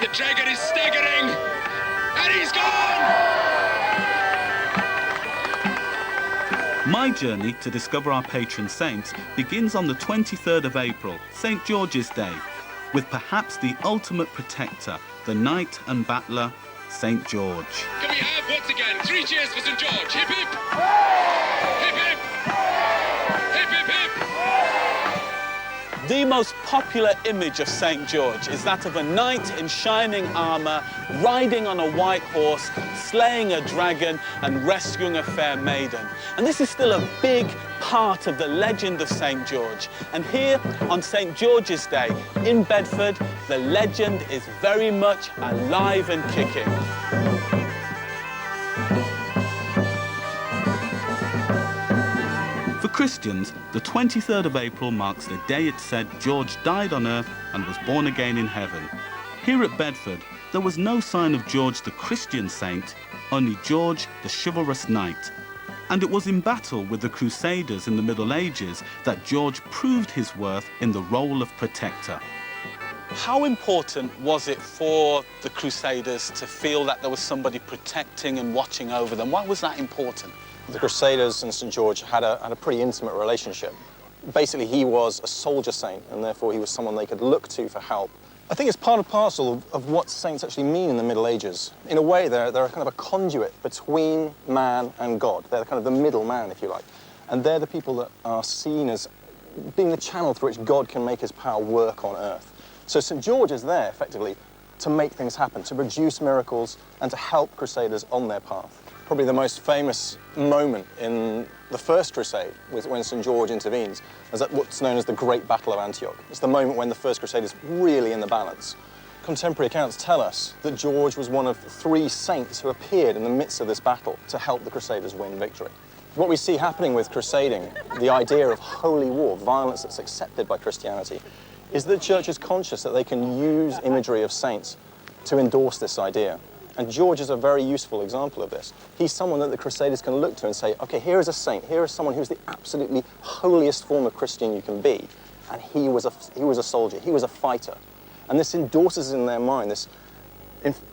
The dragon is staggering, and he's gone! My journey to discover our patron saints begins on the 23rd of April, St. George's Day, with perhaps the ultimate protector, the knight and battler, St. George. Can we have, once again, 3 cheers for St. George? Hip hip! Hip hip! Hip hip hip! The most popular image of St. George is that of a knight in shining armour, riding on a white horse, slaying a dragon and rescuing a fair maiden. And this is still a big part of the legend of St. George. And here on St. George's Day in Bedford, the legend is very much alive and kicking. For Christians, the 23rd of April marks the day it said George died on earth and was born again in heaven. Here at Bedford, there was no sign of George the Christian saint, only George the chivalrous knight. And it was in battle with the Crusaders in the Middle Ages that George proved his worth in the role of protector. How important was it for the Crusaders to feel that there was somebody protecting and watching over them? Why was that important? The Crusaders and St. George had a pretty intimate relationship. Basically, he was a soldier saint, and therefore he was someone they could look to for help. I think it's part and parcel of what saints actually mean in the Middle Ages. In a way, they're kind of a conduit between man and God. They're kind of the middle man, if you like. And they're the people that are seen as being the channel through which God can make his power work on earth. So St. George is there, effectively, to make things happen, to produce miracles, and to help Crusaders on their path. Probably the most famous moment in the First Crusade was when St. George intervenes, is at what's known as the Great Battle of Antioch. It's the moment when the First Crusade is really in the balance. Contemporary accounts tell us that George was one of 3 saints who appeared in the midst of this battle to help the Crusaders win victory. What we see happening with crusading, the idea of holy war, violence that's accepted by Christianity, is that the Church is conscious that they can use imagery of saints to endorse this idea. And George is a very useful example of this. He's someone that the Crusaders can look to and say, OK, here is a saint, here is someone who's the absolutely holiest form of Christian you can be. And he was a soldier, he was a fighter. And this endorses in their mind, this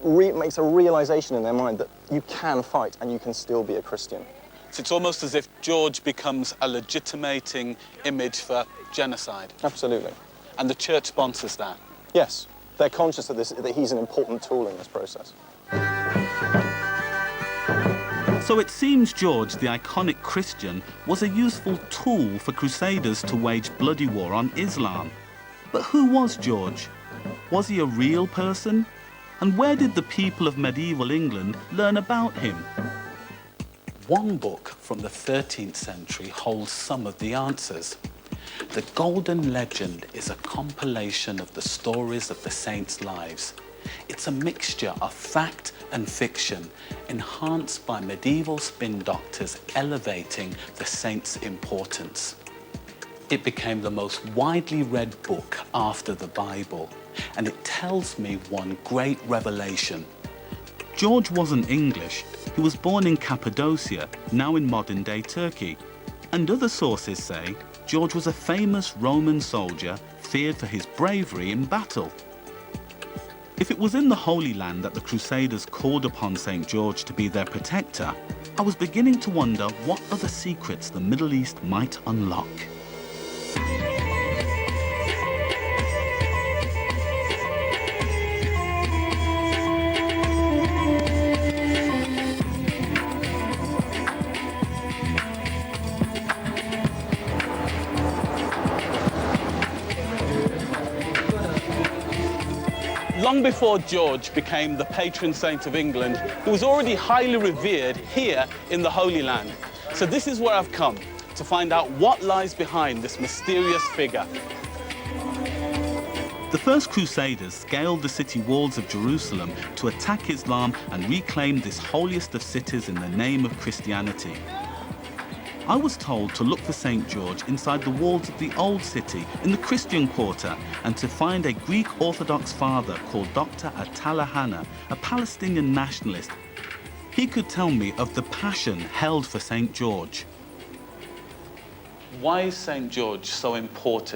makes a realization in their mind that you can fight and you can still be a Christian. So it's almost as if George becomes a legitimating image for genocide. Absolutely. And the Church sponsors that. Yes, they're conscious that he's an important tool in this process. So it seems George, the iconic Christian, was a useful tool for Crusaders to wage bloody war on Islam. But who was George? Was he a real person? And where did the people of medieval England learn about him? One book from the 13th century holds some of the answers. The Golden Legend is a compilation of the stories of the saints' lives. It's a mixture of fact and fiction, enhanced by medieval spin doctors elevating the saints' importance. It became the most widely read book after the Bible, and it tells me one great revelation. George wasn't English. He was born in Cappadocia, now in modern-day Turkey. And other sources say George was a famous Roman soldier feared for his bravery in battle. If it was in the Holy Land that the Crusaders called upon St. George to be their protector, I was beginning to wonder what other secrets the Middle East might unlock. Long before George became the patron saint of England, he was already highly revered here in the Holy Land. So this is where I've come, to find out what lies behind this mysterious figure. The first Crusaders scaled the city walls of Jerusalem to attack Islam and reclaim this holiest of cities in the name of Christianity. I was told to look for St. George inside the walls of the Old City in the Christian Quarter and to find a Greek Orthodox father called Dr. Atalahana, a Palestinian nationalist. He could tell me of the passion held for St. George. Why is St. George so important